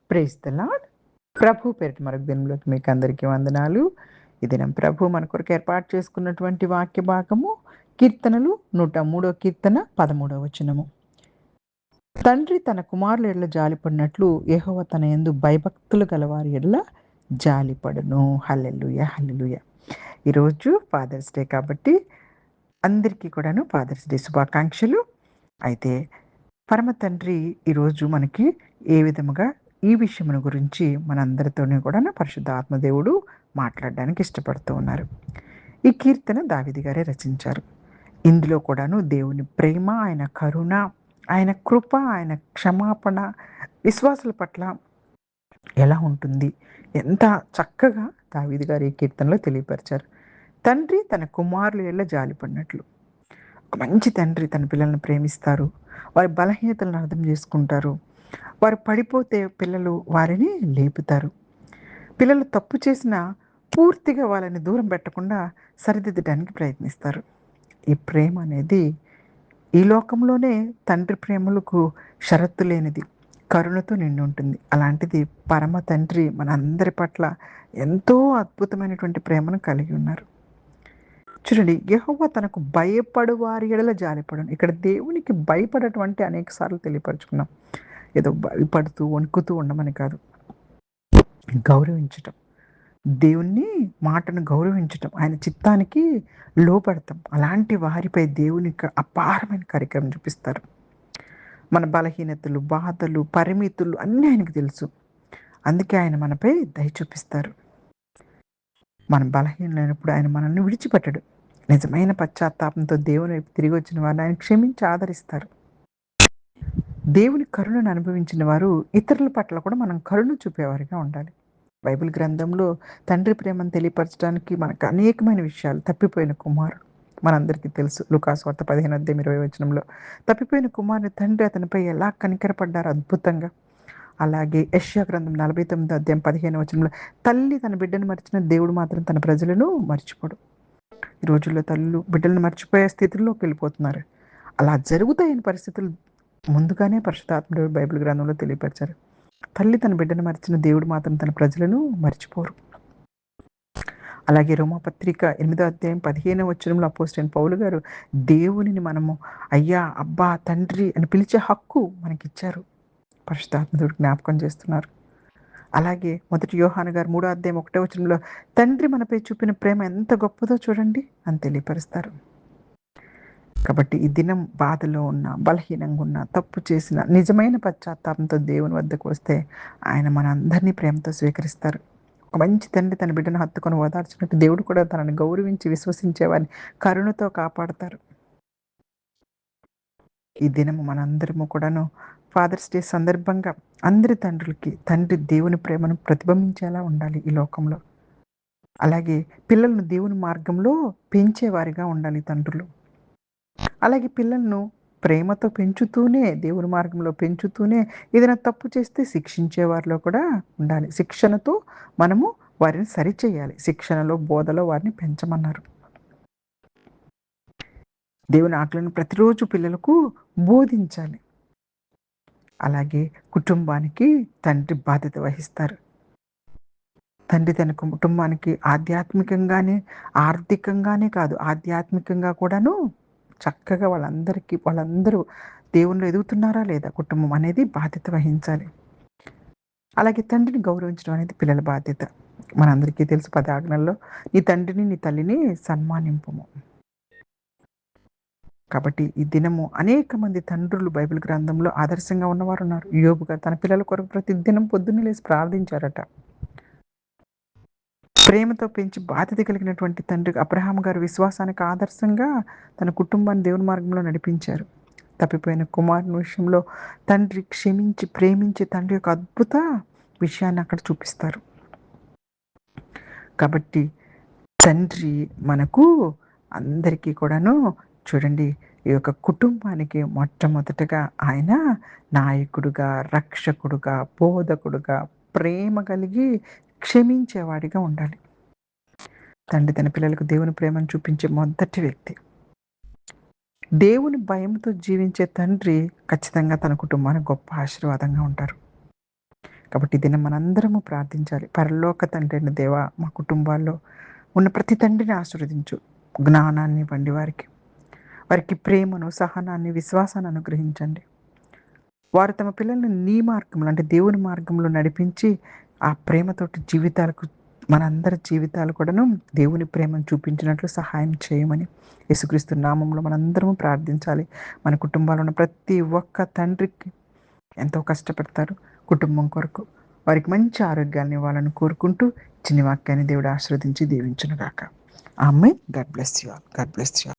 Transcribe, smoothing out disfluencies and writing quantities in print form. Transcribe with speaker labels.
Speaker 1: Praise the lord. ప్రభు పేరిట మరొక దినంలోకి మీకు అందరికీ వందనాలు. ఈ దినం ప్రభు మన కొరకు ఏర్పాటు చేసుకున్నటువంటి వాక్య భాగము కీర్తనలు 103 కీర్తన 13వ వచనము. తండ్రి తన కుమారుల ఎడల జాలిపడినట్లు యెహోవా తన యందు భయభక్తులు గలవారి ఎడల జాలిపడును. హల్లెలూయా, హల్లెలూయా. ఈరోజు ఫాదర్స్ డే కాబట్టి అందరికీ కూడాను ఫాదర్స్ డే శుభాకాంక్షలు. అయితే పరమ తండ్రి ఈరోజు మనకి ఏ విధముగా ఈ విషయమును గురించి మనందరితోనే కూడా పరిశుద్ధ ఆత్మదేవుడు మాట్లాడడానికి ఇష్టపడుతూ ఉన్నారు. ఈ కీర్తన దావీదు గారే రచించారు. ఇందులో కూడాను దేవుని ప్రేమ, ఆయన కరుణ, ఆయన కృప, ఆయన క్షమాపణ విశ్వాసుల పట్ల ఎలా ఉంటుంది, ఎంత చక్కగా దావీదు గారు ఈ కీర్తనలో తెలియపరిచారు. తండ్రి తన కుమారుల ఎడల జాలిపడినట్లు. ఒక మంచి తండ్రి తన పిల్లల్ని ప్రేమిస్తారు. వారి బలహీనతలను అర్థం చేసుకుంటారు. వారు పడిపోతే పిల్లలు వారిని లేపుతారు. పిల్లలు తప్పు చేసినా పూర్తిగా వాళ్ళని దూరం పెట్టకుండా సరిదిద్దడానికి ప్రయత్నిస్తారు. ఈ ప్రేమ అనేది ఈ లోకంలోనే తండ్రి ప్రేమలకు షరత్తు లేనిది, కరుణతో నిండి ఉంటుంది. అలాంటిది పరమ తండ్రి మన అందరి పట్ల ఎంతో అద్భుతమైనటువంటి ప్రేమను కలిగి ఉన్నారు. చూడండి, యెహోవా తనకు భయపడు వారి ఎడల జాలిపడును. ఇక్కడ దేవునికి భయపడటం అనేక సార్లు తెలియపరుచుకున్నాం. ఏదో భయపడుతూ వణుకుతూ ఉండమని కాదు, గౌరవించటం, దేవుని మాటను గౌరవించటం, ఆయన చిత్తానికి లోపడతాం. అలాంటి వారిపై దేవుని అపారమైన కార్యక్రమం చూపిస్తారు. మన బలహీనతలు, బాధలు, పరిమితులు అన్నీ ఆయనకు తెలుసు. అందుకే ఆయన మనపై దయ చూపిస్తారు. మనం బలహీనమైనప్పుడు ఆయన మనల్ని విడిచిపెట్టడు. నిజమైన పశ్చాత్తాపంతో దేవుని వైపు తిరిగి వచ్చిన వారిని ఆయన క్షమించి ఆదరిస్తారు. దేవుని కరుణను అనుభవించిన వారు ఇతరుల పట్ల కూడా మనం కరుణ చూపేవారిగా ఉండాలి. బైబిల్ గ్రంథంలో తండ్రి ప్రేమను తెలియపరచడానికి మనకు అనేకమైన విషయాలు. తప్పిపోయిన కుమారుడు మనందరికీ తెలుసు. లూకాసు వార్త 15:20 వచనంలో తప్పిపోయిన కుమారుని తండ్రి అతనిపై ఎలా కనికరపడ్డారు అద్భుతంగా. అలాగే యెషయా గ్రంథం 49:15 వచనంలో తల్లి తన బిడ్డను మర్చిన దేవుడు మాత్రం తన ప్రజలను మర్చిపోడు. ఈ రోజుల్లో తల్లులు బిడ్డలను మర్చిపోయే స్థితిలోకి వెళ్ళిపోతున్నారు. అలా జరుగుతాయని పరిస్థితులు ముందుగానే పరిశుద్ధాత్ముడు బైబిల్ గ్రంథంలో తెలియపరిచారు. తల్లి తన బిడ్డను మర్చిన దేవుడు మాత్రం తన ప్రజలను మర్చిపోరు. అలాగే రోమాపత్రిక 8:15 వచనంలో అపోస్తలుడైన పౌలు గారు దేవునిని మనము అయ్యా, అబ్బా, తండ్రి అని పిలిచే హక్కు మనకిచ్చారు. పరిశుద్ధాత్ముడు జ్ఞాపకం చేస్తున్నారు. అలాగే 1 యోహాను గారు 3:1 వచనంలో తండ్రి మనపై చూపిన ప్రేమ ఎంత గొప్పదో చూడండి అని తెలియపరుస్తారు. కాబట్టి ఈ దినం బాధలో ఉన్న, బలహీనంగా ఉన్న, తప్పు చేసిన నిజమైన పశ్చాత్తాపంతో దేవుని వద్దకు వస్తే ఆయన మనందరినీ ప్రేమతో స్వీకరిస్తారు. ఒక మంచి తండ్రి తన బిడ్డను హత్తుకొని ఓదార్చినట్టు దేవుడు కూడా తనని గౌరవించి విశ్వసించేవారిని కరుణతో కాపాడతారు. ఈ దినము మనందరము కూడాను ఫాదర్స్ డే సందర్భంగా అందరి తండ్రులకి తండ్రి దేవుని ప్రేమను ప్రతిబింబించేలా ఉండాలి ఈ లోకంలో. అలాగే పిల్లలను దేవుని మార్గంలో పెంచేవారిగా ఉండాలి తండ్రులు. అలాగే పిల్లలను ప్రేమతో పెంచుతూనే, దేవుని మార్గంలో పెంచుతూనే ఏదైనా తప్పు చేస్తే శిక్షించే వారిలో కూడా ఉండాలి. శిక్షణతో మనము వారిని సరిచేయాలి. శిక్షణలో, బోధలో వారిని పెంచమన్నారు. దేవుని ఆజ్ఞలను ప్రతిరోజు పిల్లలకు బోధించాలి. అలాగే కుటుంబానికి తండ్రి బాధ్యత వహిస్తారు. తండ్రి తన కుటుంబానికి ఆధ్యాత్మికంగానే, ఆర్థికంగానే కాదు, ఆధ్యాత్మికంగా కూడాను చక్కగా వాళ్ళందరూ దేవునిలో ఎదుగుతున్నారా లేదా కుటుంబం అనేది బాధ్యత వహించాలి. అలాగే తండ్రిని గౌరవించడం అనేది పిల్లల బాధ్యత. మనందరికీ తెలుసు 10 ఆజ్ఞల్లో నీ తండ్రిని, నీ తల్లిని సన్మానింపుము. కాబట్టి ఈ దినము అనేక మంది తండ్రులు బైబిల్ గ్రంథంలో ఆదర్శంగా ఉన్నవారు ఉన్నారు. యోబు గారు తన పిల్లల కొరకు ప్రతి దినం పొద్దున్నే లేచి ప్రార్థించారట. ప్రేమతో పెంచి బాధ్యత కలిగినటువంటి తండ్రి అబ్రహాం గారు విశ్వాసానికి ఆదర్శంగా తన కుటుంబాన్ని దేవుని మార్గంలో నడిపించారు. తప్పిపోయిన కుమారుని విషయంలో తండ్రి క్షమించి, ప్రేమించి తండ్రి యొక్క అద్భుత విషయాన్ని అక్కడ చూపిస్తారు. కాబట్టి తండ్రి మనకు అందరికీ కూడాను చూడండి, ఈ యొక్క కుటుంబానికి మొట్టమొదటగా ఆయన నాయకుడుగా, రక్షకుడుగా, బోధకుడుగా, ప్రేమ కలిగి క్షమించేవాడిగా ఉండాలి. తండ్రి తన పిల్లలకు దేవుని ప్రేమను చూపించే మొదటి వ్యక్తి. దేవుని భయంతో జీవించే తండ్రి ఖచ్చితంగా తన కుటుంబానికి గొప్ప ఆశీర్వాదంగా ఉంటారు. కాబట్టి ఈ దినం మనందరము ప్రార్థించాలి. పరలోక తండ్రి అయిన దేవా, మా కుటుంబాల్లో ఉన్న ప్రతి తండ్రిని ఆశీర్వదించు. జ్ఞానాన్ని ఇవ్వండి వారికి. వారికి ప్రేమను, సహనాన్ని, విశ్వాసాన్ని అనుగ్రహించండి. వారు తమ పిల్లల్ని నీ మార్గంలో అంటే దేవుని మార్గంలో నడిపించి, ఆ ప్రేమతోటి జీవితాలకు మనందరి జీవితాలు కూడాను దేవుని ప్రేమను చూపించినట్లు సహాయం చేయమని యేసుక్రీస్తు నామంలో మనందరము ప్రార్థించాలి. మన కుటుంబాల్లో ఉన్న ప్రతి ఒక్క తండ్రికి ఎంతో కష్టపడతారు కుటుంబం కొరకు. వారికి మంచి ఆరోగ్యాన్ని ఇవ్వాలని కోరుకుంటూ చిన్ని వాక్యాన్ని దేవుడు ఆశీర్వదించి దీవించునుగాక. Amen. God bless you all. God bless you all.